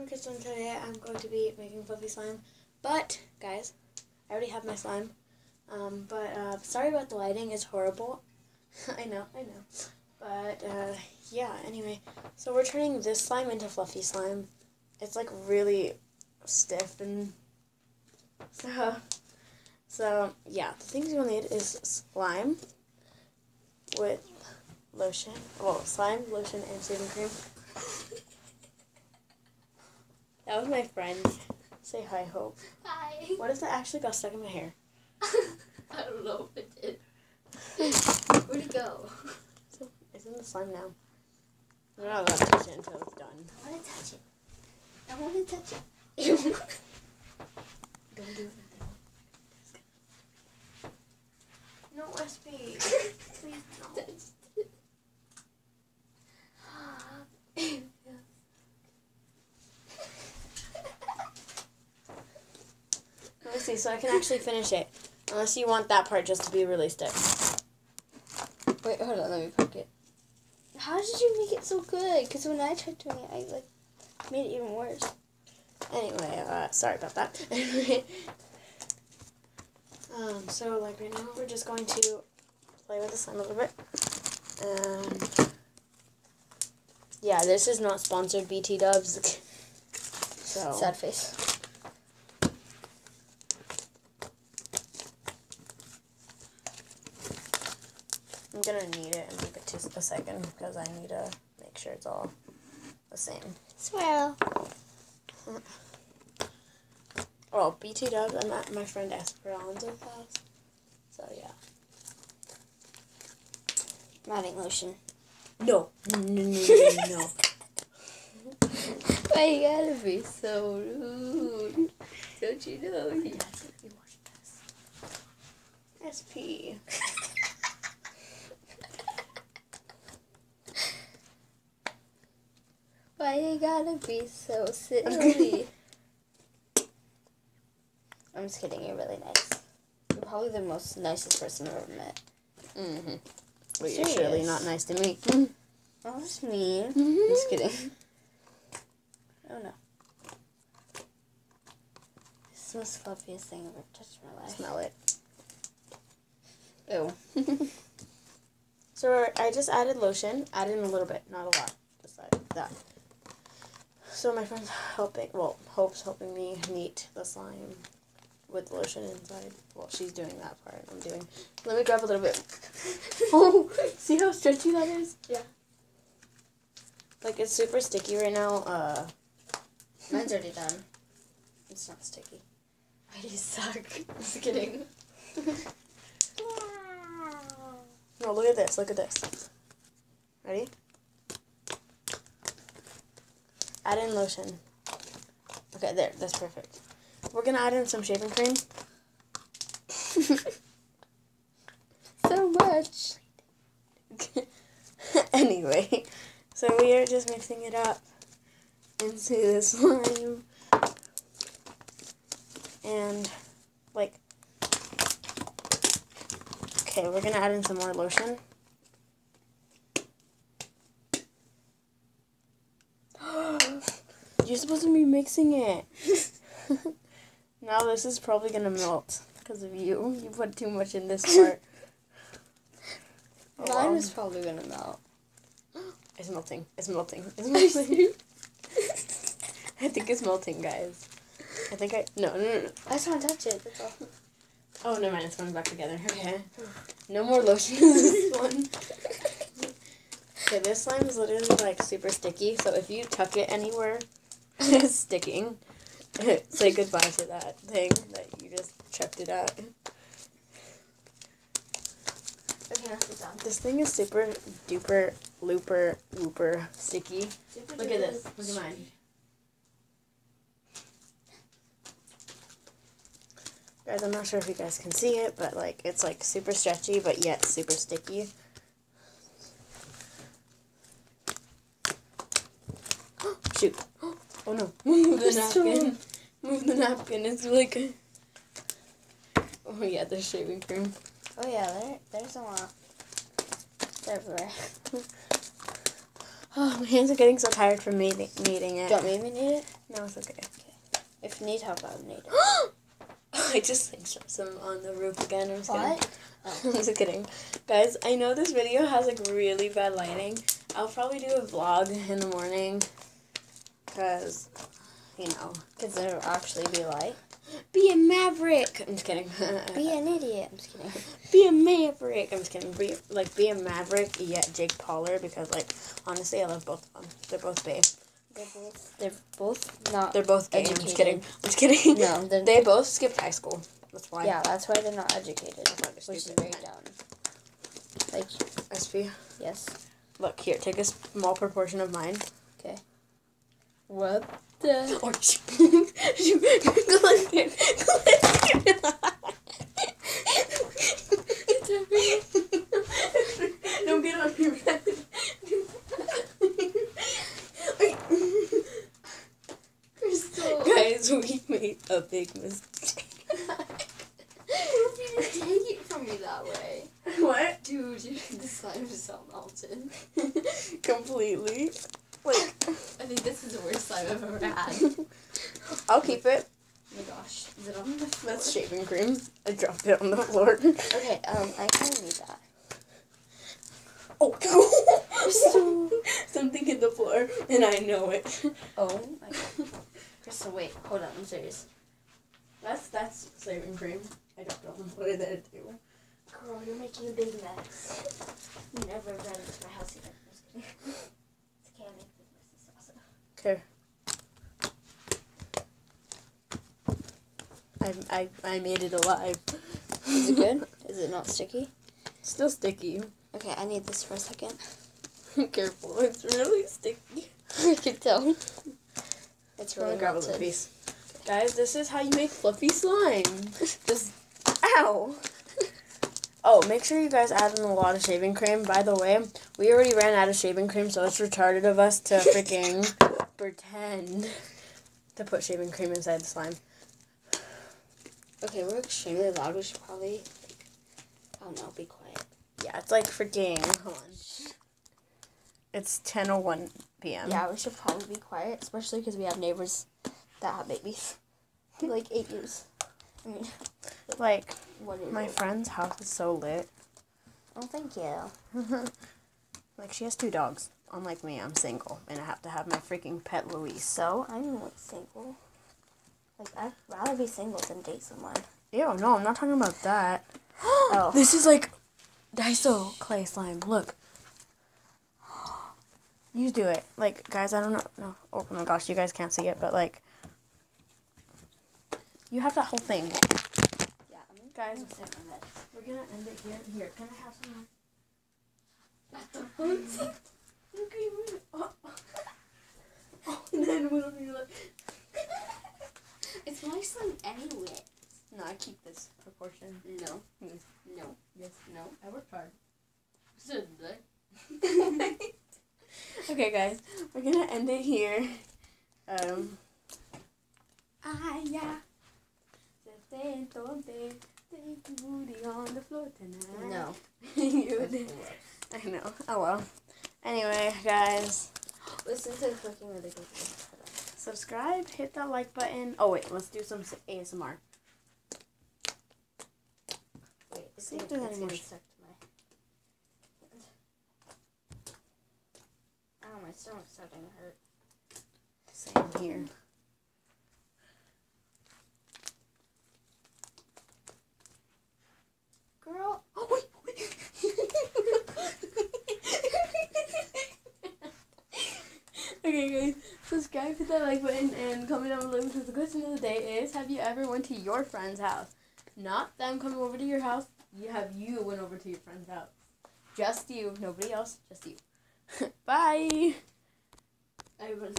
kitchen. Today I'm going to be making fluffy slime. But, guys, I already have my slime. Sorry about the lighting. It's horrible. I know. But, yeah, anyway. So we're turning this slime into fluffy slime. It's, like, really stiff and... So, yeah. The things you'll need is slime with lotion. Well, slime, lotion, and shaving cream. That was my friend. Say hi, Hope. Hi. What if that actually got stuck in my hair? I don't know if it did. Where'd it go? It's in the slime now. We're not allowed to touch it until it's done. I want to touch it. I want to touch it. Don't do it. No, SB. Please don't. Touch it. Let me see, so I can actually finish it. Unless you want that part just to be really stiff. Wait, hold on, let me poke it. How did you make it so good? Because when I tried doing it, I made it even worse. Anyway, sorry about that. Anyway, so right now we're just going to play with the slime a little bit. Yeah, this is not sponsored, BT Dubs. So Sad face. I'm gonna knead it in like a second because I need to make sure it's all the same. Swirl. Oh, BT Dubs, I'm at my friend Esperanza's house. So yeah. I'm adding lotion. No. No. Why you gotta be so rude? Don't you know? You watch this. SP. Why you gotta be so silly? I'm just kidding, you're really nice. You're probably the most nicest person I've ever met. Mm-hmm. But you're surely not nice to me. Oh, that's mean. Mm-hmm. Just kidding. Oh no. This is the most fluffiest thing I've ever touched in my life. Smell it. Ew. So I just added lotion. Added in a little bit, not a lot. Besides that. So my friend's helping, Hope's helping me knead the slime with lotion inside. Well, she's doing that part. I'm doing. Let me grab a little bit. Oh, see how stretchy that is? Yeah. Like, it's super sticky right now. Mine's already done. It's not sticky. I suck. Just kidding. No, look at this. Look at this. Ready? Add in lotion. Okay, there. That's perfect. We're going to add in some shaving cream. So much. Anyway, so we are just mixing it up into the slime. And, okay, we're going to add in some more lotion. You're supposed to be mixing it. Now this is probably going to melt because of you. You put too much in this part. Oh, Mine is probably gonna melt. It's melting. It's melting. It's melting. I think it's melting, guys. No. I just want to touch it, that's all. Oh, never mind. It's going back together. Okay. No more lotion in this one. Okay, this slime is literally, super sticky, so if you tuck it anywhere, it's sticking. Say goodbye to that thing that you just chucked it at. Okay, that's done. This thing is super duper looper sticky. Look at this. Look at mine. Guys, I'm not sure if you guys can see it, but it's super stretchy, but yet super sticky. Shoot. Oh no. Move the napkin. Move the napkin. It's really good. Oh yeah, there's shaving cream. Oh yeah, there's a lot. It's everywhere. Oh, my hands are getting so tired from kneading it. Do you want me to knead it? No, it's okay. If you need help, I'll knead it. I just like some on the roof again. I'm just kidding. What? I'm just kidding. Guys, I know this video has like really bad lighting. I'll probably do a vlog in the morning. Because, you know. Because it'll actually be light. Be a maverick. I'm just kidding. Be an idiot. I'm just kidding. Be a maverick. I'm just kidding. Be a maverick, yet Jake Pauler. Because, like, honestly, I love both of them. They're both bae. They're both not. They're both gay. educated. I'm just kidding. No, they both skipped high school. That's why. Yeah, that's why they're not educated. Which is very dumb. Like, SP. yes. Look here. Take a small proportion of mine. Okay. What the? Oh, don't get on your head. Guys, we made a big mistake. What if you didn't take it from me that way? What? Dude, the slime is all melted. Completely. Like, I think this is the worst slime I've ever had. I'll keep it. Oh my gosh. Is it on the floor? That's shaving cream. I dropped it on the floor. Okay, I kind of need that. Oh. Something hit the floor, and I know it. Oh my god. Crystal, wait. Hold on. I'm serious. That's shaving cream. I dropped it on the floor there, too. Girl, you're making a big mess. You never ran into my house either. I'm just kidding. It's okay, I make big messes also. Okay. I made it alive. Is it good? Is it not sticky? Still sticky. Okay, I need this for a second. Careful, it's really sticky. I can tell. It's Really really grab a melted. little piece. Guys, this is how you make fluffy slime. Just, ow! Oh, make sure you guys add in a lot of shaving cream. By the way, we already ran out of shaving cream, so it's retarded of us to freaking pretend to put shaving cream inside the slime. Okay, we're extremely loud. We should probably, like, I don't know, be quiet. Yeah, it's like freaking, hold on. It's 10:01 p.m. Yeah, we should probably be quiet, especially because we have neighbors that have babies. Like 8 years. I mean, Like, 1 year my old. friend's house is so lit. Oh, thank you. Like, she has 2 dogs. Unlike me, I'm single, and I have to have my freaking pet Louise. So, I'm like single. Like, I'd rather be single than date someone. Ew, no, I'm not talking about that. Oh. This is like Daiso clay slime. Look. You do it. Like, guys, I don't know. No. Oh my gosh, you guys can't see it, but like, you have that whole thing. Yeah, Guys, we're gonna end it here. Here, can I have some more? Okay, wait. Oh. Oh, and then when you're like, it's my slime anyway. no, I keep this proportion. No. Yes. No. Yes. No. I worked hard. So did I. Okay, guys, we're gonna end it here. Yeah. Take your booty on the floor tonight. No. You did. I know. Oh well. Anyway, guys, Listen to the cooking really good. subscribe, hit that like button. Oh wait, let's do some ASMR. Wait, it's See if gonna, there's it's any gonna more. stuck to my hand. Ow, my stomach's starting to hurt. Same here. Girl. Oh wait. Okay, guys, subscribe, hit that like button, and comment down below because the question of the day is: have you ever went to your friend's house? Not them coming over to your house. You went over to your friend's house. Just you, nobody else. Just you. Bye. I was